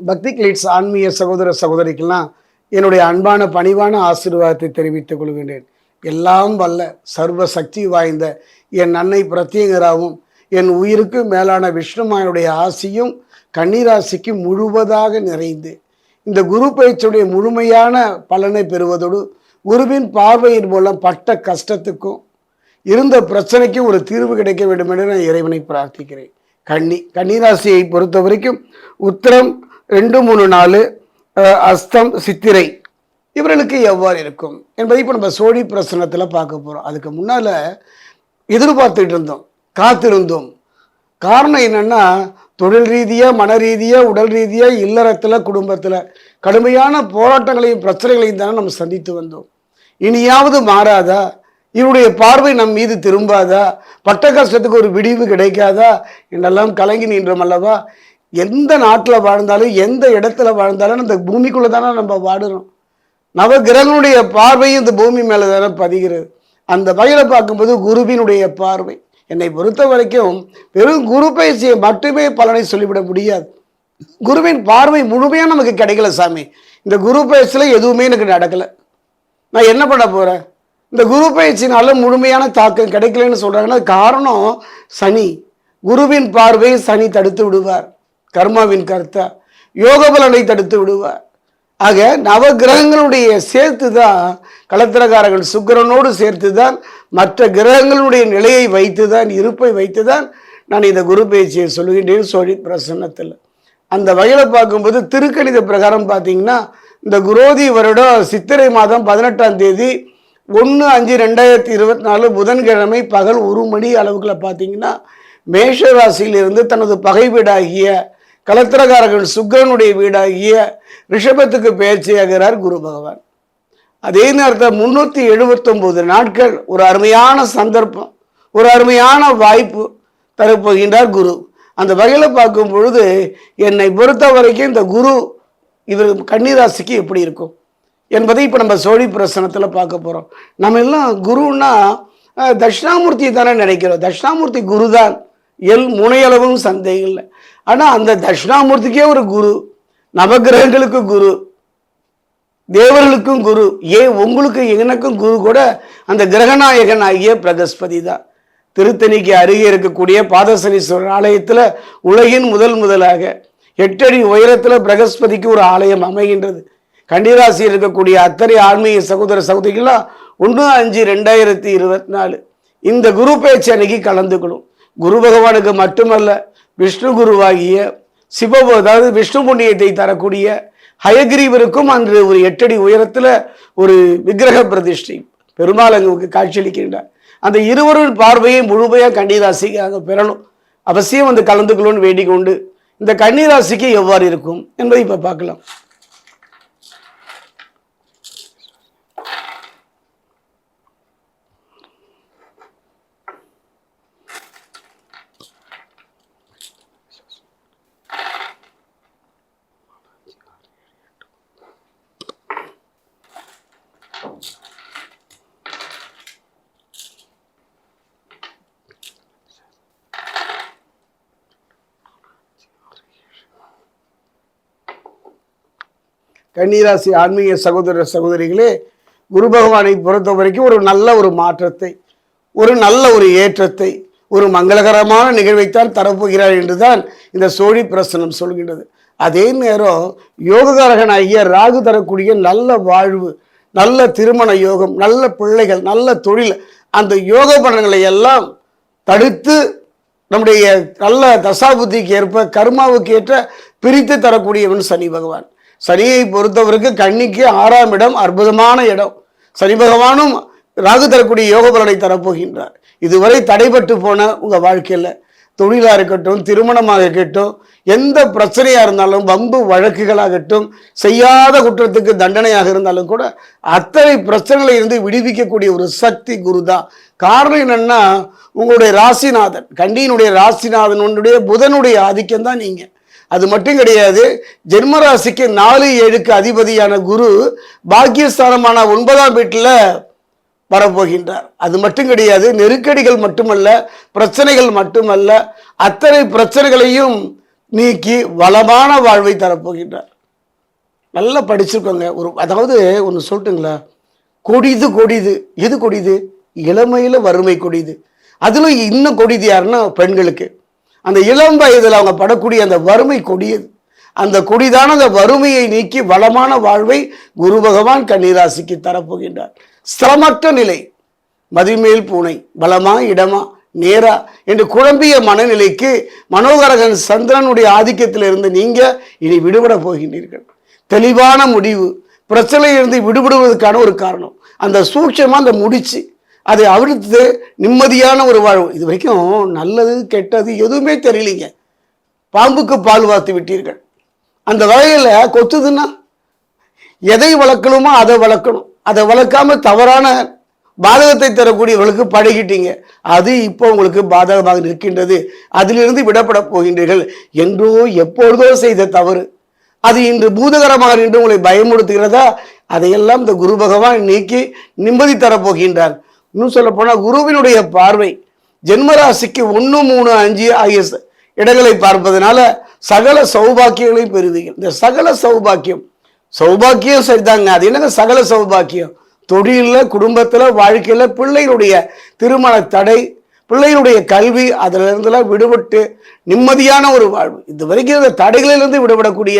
பக்தி கிளிட்ஸ் ஆன்மீக சகோதர சகோதரிக்கெல்லாம் என்னுடைய அன்பான பணிவான ஆசீர்வாதத்தை தெரிவித்துக் கொள்கின்றேன். எல்லாம் வல்ல சர்வ சக்தி வாய்ந்த என் அன்னை பிரத்யேகராவும் என் உயிருக்கு மேலான விஷ்ணுமாயனுடைய ஆசியும் கன்னிராசிக்கு முழுவதாக நிறைந்து இந்த குரு பயிற்சியுடைய முழுமையான பலனை பெறுவதோடு குருவின் பார்வையின் மூலம் பட்ட கஷ்டத்துக்கும் இருந்த பிரச்சனைக்கும் ஒரு தீர்வு கிடைக்க வேண்டும் என்று நான் இறைவனை பிரார்த்திக்கிறேன். கன்னிராசியை பொறுத்த வரைக்கும் உத்திரம் 2, 3, 4 அஸ்தம் சித்திரை இவர்களுக்கு எவ்வாறு இருக்கும் என்பதை இப்போ நம்ம சோழி பிரசனத்தில் பார்க்க போகிறோம். அதுக்கு முன்னால் எதிர்பார்த்துட்டு இருந்தோம், காத்திருந்தோம். காரணம் என்னென்னா, தொழில் ரீதியாக, மன ரீதியாக, உடல் ரீதியாக, இல்லறத்தில், குடும்பத்தில் கடுமையான போராட்டங்களையும் பிரச்சனைகளையும் தானே நம்ம சந்தித்து வந்தோம். இனியாவது மாறாதா? இவருடைய பார்வை நம் மீது திரும்பாதா? பட்ட கஷ்டத்துக்கு ஒரு விடிவு கிடைக்காதா என்றெல்லாம் கலங்கி நின்றோம் அல்லவா? எந்த நாட்டில் வாழ்ந்தாலும் எந்த இடத்துல வாழ்ந்தாலும் அந்த பூமிக்குள்ளே தானே நம்ம வாடுறோம். நவகிரகனுடைய பார்வையும் இந்த பூமி மேலே தானே பதிகிறது. அந்த வகையில் பார்க்கும்போது குருவினுடைய பார்வை என்னை பொறுத்த வரைக்கும் வெறும் குரு பயிற்சியை மட்டுமே பலனை சொல்லிவிட முடியாது. குருவின் பார்வை முழுமையாக நமக்கு கிடைக்கல சாமி. இந்த குரு பயிற்சியில் எதுவுமே எனக்கு நடக்கலை, நான் என்ன பண்ண போகிறேன்? இந்த குரு பயிற்சினால முழுமையான தாக்கம் கிடைக்கலன்னு சொல்கிறாங்கன்னா காரணம் சனி. குருவின் பார்வை சனி தடுத்து விடுவார். கர்மாவின் கர்த்தா யோக பலனை தடுத்து விடுவார். ஆக நவகிரகங்களுடைய சேர்த்து தான், களத்திரக்காரர்கள் சுக்கிரனோடு சேர்த்து தான், மற்ற கிரகங்களுடைய நிலையை வைத்து தான், இருப்பை வைத்து தான் நான் இந்த குரு பயிற்சியை சொல்லுகின்றேன் சோழி பிரசன்னத்தில். அந்த வகையில் பார்க்கும்போது திருக்கணித பிரகாரம் பார்த்தீங்கன்னா இந்த குரோதி வருடம் சித்திரை மாதம் 18ஆம் தேதி 1/5/2024 புதன்கிழமை பகல் 1 மணி அளவுக்குள்ள பார்த்தீங்கன்னா மேஷ ராசியிலிருந்து தனது பகை வீடாகிய களத்திரக்காரர்கள் சுக்கிரனுடைய வீடாகிய ரிஷபத்துக்கு பயிற்சியாகிறார் குரு பகவான். அதே நேரத்தில் 379 நாட்கள் ஒரு அருமையான சந்தர்ப்பம், ஒரு அருமையான வாய்ப்பு தரப்போகின்றார் குரு. அந்த வகையில் பார்க்கும் பொழுது என்னை பொறுத்த வரைக்கும் இந்த குரு இவர் கன்னிராசிக்கு எப்படி இருக்கும் என்பதை இப்போ நம்ம சோழி பிரசனத்தில் பார்க்க போகிறோம். நம்ம எல்லாம் குருன்னா தட்சிணாமூர்த்தி தானே நினைக்கிறோம். தட்சிணாமூர்த்தி குரு தான், முனையளவும் சந்தேகம் இல்லை. ஆனால் அந்த தட்சிணாமூர்த்திக்கே ஒரு குரு, நவகிரகங்களுக்கு குரு, தேவர்களுக்கும் குரு, உங்களுக்கு எனக்கும் குரு கூட அந்த கிரகநாயகன் ஆகிய பிரகஸ்பதி தான். திருத்தணிக்கு அருகே இருக்கக்கூடிய பாதசனீஸ்வரர் ஆலயத்தில் உலகின் முதலாக 8 அடி உயரத்தில் பிரகஸ்பதிக்கு ஒரு ஆலயம் அமைகின்றது. கன்னிராசியில் இருக்கக்கூடிய அத்தனை ஆன்மீக சகோதர சகோதரிகளாம் 1/5/2024 இந்த குரு பேச்சு அன்னைக்கு கலந்துக்கணும். குரு பகவானுக்கு மட்டுமல்ல, விஷ்ணு குருவாகிய அதாவது விஷ்ணு புண்ணியத்தை தரக்கூடிய ஹயகிரீவருக்கும் அன்று ஒரு 8 அடி உயரத்தில் ஒரு விக்கிரக பிரதிஷ்டை பெருமாள் அங்கு காட்சியளிக்கின்றார். அந்த இருவரின் பார்வையை முழுமையாக கன்னிராசிக்காக பெறணும். அவசியம் வந்து கலந்துக்கணும்னு வேண்டிக் கொண்டு இந்த கன்னிராசிக்கு எவ்வாறு இருக்கும் என்பதை இப்போ பார்க்கலாம். கன்னிராசி ஆன்மீக சகோதர சகோதரிகளே, குரு பகவானை பொறுத்த வரைக்கும் ஒரு நல்ல ஒரு மாற்றத்தை, ஒரு நல்ல ஒரு ஏற்றத்தை, ஒரு மங்களகரமான நிகழ்வைத்தான் தரப்போகிறார் என்றுதான் இந்த சோழி பிரசனம் சொல்கின்றது. அதே நேரம் யோககாரகனாகிய ராகு தரக்கூடிய நல்ல வாழ்வு, நல்ல திருமண யோகம், நல்ல பிள்ளைகள், நல்ல தொழில், அந்த யோக பலன்களை எல்லாம் தடுத்து நம்முடைய நல்ல தசாபுத்திக்கு ஏற்ப கர்மாவுக்கு ஏற்ற பிரித்து தரக்கூடியவன் சனி பகவான். சனியை பொறுத்தவருக்கு கன்னிக்கு 6ஆம் இடம் அற்புதமான இடம். சனி பகவானும் ராகு தரக்கூடிய யோக பலனை தரப்போகின்றார். இதுவரை தடைபட்டு போன உங்கள் வாழ்க்கையில் தொழிலாக இருக்கட்டும், திருமணமாக இருக்கட்டும், எந்த பிரச்சனையாக இருந்தாலும், வம்பு வழக்குகளாகட்டும், செய்யாத குற்றத்துக்கு தண்டனையாக இருந்தாலும் கூட அத்தனை பிரச்சனைகளை இருந்து விடுவிக்கக்கூடிய ஒரு சக்தி குரு தான். காரணம் என்னன்னா, உங்களுடைய ராசிநாதன், கன்னியினுடைய ராசிநாதனுடைய புதனுடைய ஆதிக்கம் தான் நீங்கள். அது மட்டும் கிடையாது, ஜென்மராசிக்கு 4, 7க்கு அதிபதியான குரு பாக்கியஸ்தானமான 9ஆம் வீட்டில் வரப்போகின்றார். அது மட்டும் கிடையாது, நெருக்கடிகள் மட்டுமல்ல, பிரச்சனைகள் மட்டுமல்ல, அத்தனை பிரச்சனைகளையும் நீக்கி வளமான வாழ்வை தரப்போகின்றார். நல்லா படிச்சிருக்கோங்க. அதாவது ஒன்று சொல்லட்டுங்களா, கொடிது கொடிது. எது கொடிது? இளமையில வறுமை கொடிது. அதிலும் இன்னும் கொடிது யாருன்னா பெண்களுக்கு. அந்த இளம் வயதில் அவங்க படக்கூடிய அந்த வறுமை கொடியது. அந்த கொடிதான அந்த வறுமையை நீக்கி வளமான வாழ்வை குரு பகவான் கன்னிராசிக்கு தரப்போகின்றார். சிரமற்ற நிலை, மதிமேல் பூனை, பலமா இடமா நேரா என்று குழம்பிய மனநிலைக்கு மனோகரகன் சந்திரனுடைய ஆதிக்கத்தில் இருந்து நீங்க இனி விடுபட போகின்றீர்கள். தெளிவான முடிவு, பிரச்சனையிலிருந்து விடுபடுவதற்கான ஒரு காரணம், அந்த சூட்சமா அந்த முடிச்சு அதை அவிழ்த்து நிம்மதியான ஒரு வாழ்வு. இது வரைக்கும் நல்லது கெட்டது எதுவுமே தெரியலீங்க. பாம்புக்கு பால் வார்த்து விட்டீர்கள். அந்த வகையில் கொத்துதுன்னா எதை வளர்க்கணுமோ அதை வளர்க்கணும். அதை வளர்க்காம தவறான பாதகத்தை தரக்கூடியவர்களுக்கு பழகிட்டீங்க. அது இப்போ உங்களுக்கு பாதகமாக இருக்கின்றது. அதிலிருந்து விடப்பட போகின்றீர்கள். என்றோ எப்பொழுதோ செய்த தவறு அது இன்று பூதகரமாக நின்று உங்களை பயமுறுத்துகிறதா? அதையெல்லாம் இந்த குரு பகவான் நீக்கி நிம்மதி தரப்போகின்றார். இன்னும் சொல்ல போனால் குருவினுடைய பார்வை ஜென்மராசிக்கு 1, 3, 5 ஆகிய இடங்களை பார்ப்பதனால சகல சௌபாக்கியங்களையும் பெறுவீர்கள். இந்த சகல சௌபாக்கியம் சரிதாங்க. அது என்னங்க சகல சௌபாக்கியம்? தொழிலில், குடும்பத்தில், வாழ்க்கையில், பிள்ளைகளுடைய திருமண தடை, பிள்ளைகளுடைய கல்வி, அதிலிருந்துலாம் விடுபட்டு நிம்மதியான ஒரு வாழ்வு. இது வரைக்கும் இந்த தடைகளிலிருந்து விடுபடக்கூடிய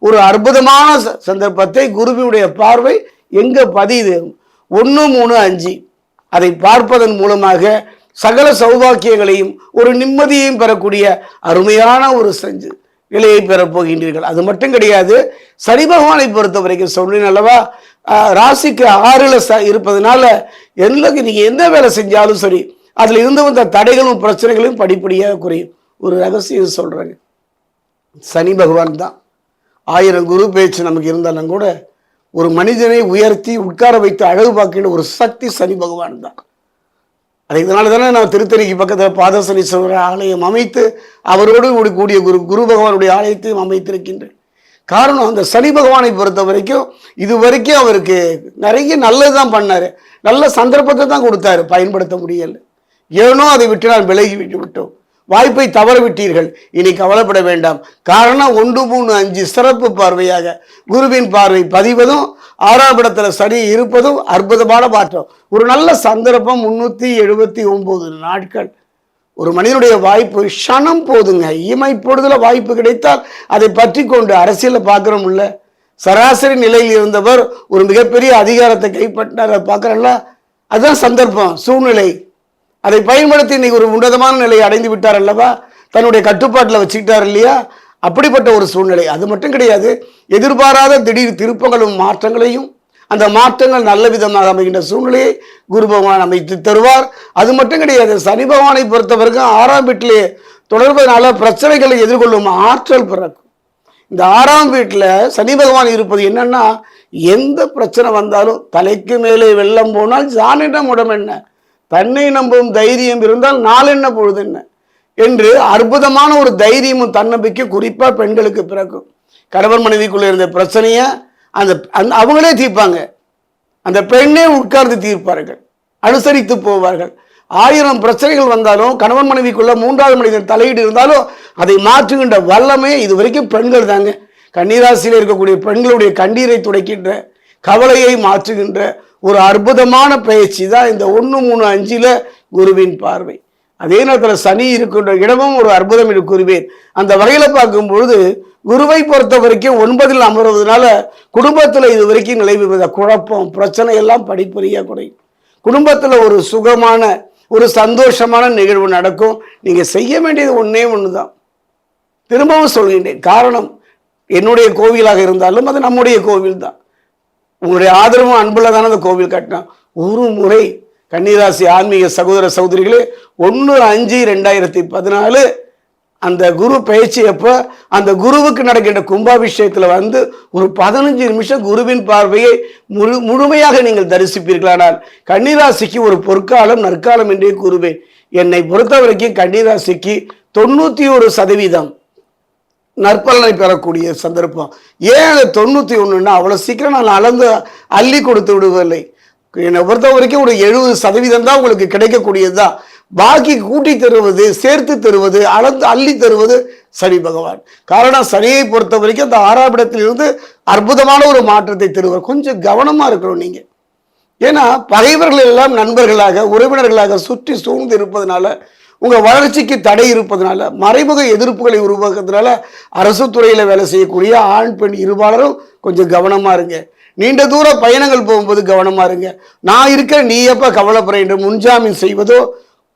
ஒரு அற்புதமான சந்தர்ப்பத்தை குருவினுடைய பார்வை எங்க பதியுது? 1, 3, 5 அதை பார்ப்பதன் மூலமாக சகல சௌபாக்கியங்களையும் ஒரு நிம்மதியையும் பெறக்கூடிய அருமையான ஒரு நிலையை பெறப்போகின்றீர்கள். அது மட்டும் கிடையாது, சனி பகவானை பொறுத்த வரைக்கும் சொன்னேன் அல்லவா, ராசிக்கு 6ல் இருப்பதனால நீங்க எந்த வேலை செஞ்சாலும் சரி அதுல இருந்து வந்த தடைகளும் பிரச்சனைகளும் படிப்படியாக குறையும். ஒரு ரகசியம் சொல்றாங்க, சனி பகவான் தான் 1000 குரு பேச்சு நமக்கு இருந்தாலும் கூட ஒரு மனிதனை உயர்த்தி உட்கார வைத்து அழகு பார்க்கின்ற ஒரு சக்தி சனி பகவான் தான். அதனால தானே நான் திருத்தணிக்கு பக்கத்தில் பாதசனீஸ்வரர் ஆலயம் அமைத்து அவரோடு கூடிய குரு பகவானுடைய ஆலயத்தையும் அமைத்திருக்கின்றேன். காரணம், அந்த சனி பகவானை பொறுத்த வரைக்கும் இது வரைக்கும் அவருக்கு நிறைய நல்லது தான் பண்ணாரு, நல்ல சந்தர்ப்பத்தை தான் கொடுத்தாரு, பயன்படுத்த முடியல. ஏனோ அதை விட்டு நான் விலகி விட்டோம். வாய்ப்பை தவற விட்டீர்கள். இனி கவலைப்பட வேண்டாம். காரணம் 1, 3, 5 சிறப்பு பார்வையாக குருவின் பார்வை பதிவதும் 6ஆம் இடத்துல சனி இருப்பதும் அற்புதமான மாற்றம். ஒரு நல்ல சந்தர்ப்பம். 379 நாட்கள் ஒரு மனிதனுடைய வாய்ப்பு க்ஷணம் போதுங்க. இமைப்பொழுதுல வாய்ப்பு கிடைத்தால் அதை பற்றி கொண்டு அரசியலை பார்க்குறோம் இல்ல, சராசரி நிலையில் இருந்தவர் ஒரு மிகப்பெரிய அதிகாரத்தை கைப்பற்றினார், அதை பார்க்குறல்ல, அதுதான் சந்தர்ப்பம், சூழ்நிலை. அதை பயன்படுத்தி இன்னைக்கு ஒரு உன்னதமான நிலையை அடைந்து விட்டார் அல்லவா, தன்னுடைய கட்டுப்பாட்டில் வச்சுக்கிட்டார் இல்லையா, அப்படிப்பட்ட ஒரு சூழ்நிலை. அது மட்டும் கிடையாது, எதிர்பாராத திடீர் திருப்பங்களும் மாற்றங்களையும் அந்த மாற்றங்கள் நல்ல விதமாக அமைகின்ற சூழ்நிலையை குரு பகவான் அமைத்து தருவார். அது மட்டும் கிடையாது, சனி பகவானை பொறுத்தவரைக்கும் 6ஆம் வீட்டிலே தொடர்பதனால பிரச்சனைகளை எதிர்கொள்ளும் ஆற்றல் பிறக்கும். இந்த 6ஆம் வீட்டில் சனி பகவான் இருப்பது என்னன்னா, எந்த பிரச்சனை வந்தாலும் தலைக்கு மேலே வெள்ளம் போனால் ஜானிடம் உடம் என்ன, தன்னை நம்பும் தைரியம் இருந்தால் நாளென்ன பொழுது என்ன என்று அற்புதமான ஒரு தைரியமும் தன்னம்பிக்கை குறிப்பாக பெண்களுக்கு பிறக்கும். கணவன் மனைவிக்குள்ளே இருந்த பிரச்சனையை அவங்களே தீர்ப்பாங்க. அந்த பெண்ணே உட்கார்ந்து தீர்ப்பார்கள், அனுசரித்து போவார்கள். 1000 பிரச்சனைகள் வந்தாலும் கணவன் மனைவிக்குள்ள 3வது மனிதன் தலையீடு இருந்தாலும் அதை மாற்றுகின்ற வல்லமே இது வரைக்கும் பெண்கள் தாங்க. கன்னிராசியில் இருக்கக்கூடிய பெண்களுடைய கண்ணீரை துடைக்கின்ற, கவலையை மாற்றுகின்ற ஒரு அற்புதமான பயிற்சி தான் இந்த 1, 3, 5 குருவின் பார்வை. அதே நேரத்தில் சனி இருக்கின்ற இடமும் ஒரு அற்புதம் என்று கூறுவேன். அந்த வகையில் பார்க்கும் பொழுது குருவை பொறுத்த வரைக்கும் 9ல் அமர்வதனால குடும்பத்தில் இது வரைக்கும் நிலவுவத குழப்பம், பிரச்சனை எல்லாம் படிப்படியாக குறையும். குடும்பத்தில் ஒரு சுகமான ஒரு சந்தோஷமான நிகழ்வு நடக்கும். நீங்கள் செய்ய வேண்டியது ஒன்று தான். திரும்பவும் சொல்கின்றேன், காரணம் என்னுடைய கோவிலாக இருந்தாலும் அது நம்முடைய கோவில் தான். உங்களுடைய ஆதரவும் அன்புல தானே அந்த கோவில் கட்டினோம். ஒரு முறை கன்னிராசி ஆன்மீக சகோதர சகோதரிகளே 1/5/2014 அந்த குரு பயிற்சி அப்போ அந்த குருவுக்கு நடக்கின்ற கும்பாபிஷேகத்தில் வந்து ஒரு 15 நிமிஷம் குருவின் பார்வையை முழுமையாக நீங்கள் தரிசிப்பீர்களானால் கன்னிராசிக்கு ஒரு பொற்காலம் நற்காலம் என்றே கூறுவேன். என்னை பொறுத்த வரைக்கும் கன்னிராசிக்கு 91% நற்பலனை பெறக்கூடிய சந்தர்ப்பம். ஏன் 91ன்னா அவ்வளோ சீக்கிரம் நான் அளந்து அள்ளி கொடுத்து விடுவதில்லை. என்னை பொறுத்த வரைக்கும் ஒரு 70% தான் உங்களுக்கு கிடைக்கக்கூடியது தான். பாக்கி கூட்டி தருவது, சேர்த்து தருவது, அளந்து அள்ளி தருவது சனி பகவான். காரணம் சனியை பொறுத்த வரைக்கும் அந்த 6ஆம் இடத்திலிருந்து அற்புதமான ஒரு மாற்றத்தை தருவார். கொஞ்சம் கவனமா இருக்கணும் நீங்க. ஏன்னா பகைவர்கள் எல்லாம் நண்பர்களாக உறவினர்களாக சுற்றி சூழ்ந்து இருப்பதனால, உங்க வளர்ச்சிக்கு தடை இருப்பதனால, மறைமுக எதிர்ப்புகளை உருவாக்குறதுனால அரசு துறையில வேலை செய்யக்கூடிய ஆண் பெண் இருபாலரும் கொஞ்சம் கவனமா இருங்க. நீண்ட தூர பயணங்கள் போகும்போது கவனமா இருங்க. நான் இருக்க நீ எப்ப கவலைப்பட என்று முன்ஜாமீன் செய்வதோ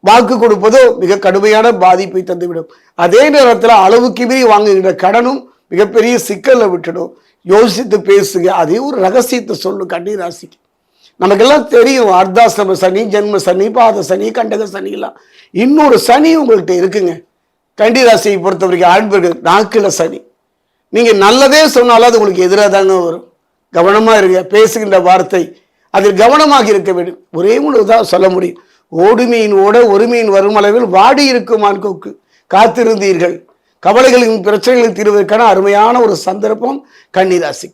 வாக்கு கொடுப்பதோ மிக கடுமையான பாதிப்பை தந்துவிடும். அதே நேரத்தில் அளவுக்கு மீறி வாங்குகின்ற கடனும் மிகப்பெரிய சிக்கலை விட்டுடும். யோசித்து பேசுங்க. அதே ஒரு ரகசியத்தை சொல்லும் கன்னி ராசிக்கு. நமக்கெல்லாம் தெரியும் அர்த்தாசிரம சனி, ஜென்ம சனி, பாத சனி, கண்டக சனி எல்லாம். இன்னொரு சனி உங்கள்கிட்ட இருக்குங்க. கன்னி ராசியை பொறுத்த வரைக்கும் ஆண்பர்கள் நாக்குல சனி. நீங்க நல்லதே சொன்னாலும் அது உங்களுக்கு எதிராக தாங்க வரும். கவனமா இருங்க. பேசுகின்ற வார்த்தை அதில் கவனமாக இருக்க வேண்டும். ஒரே ஒன்று தான் சொல்ல முடியும். ஓடு மீன் ஓட ஒரு மீன் வரும் அளவில் வாடி இருக்குமான் கொக்கு காத்திருந்தீர்கள். கவலைகளின் பிரச்சனைகளை தீர்வதற்கான அருமையான ஒரு சந்தர்ப்பம் கன்னி ராசி.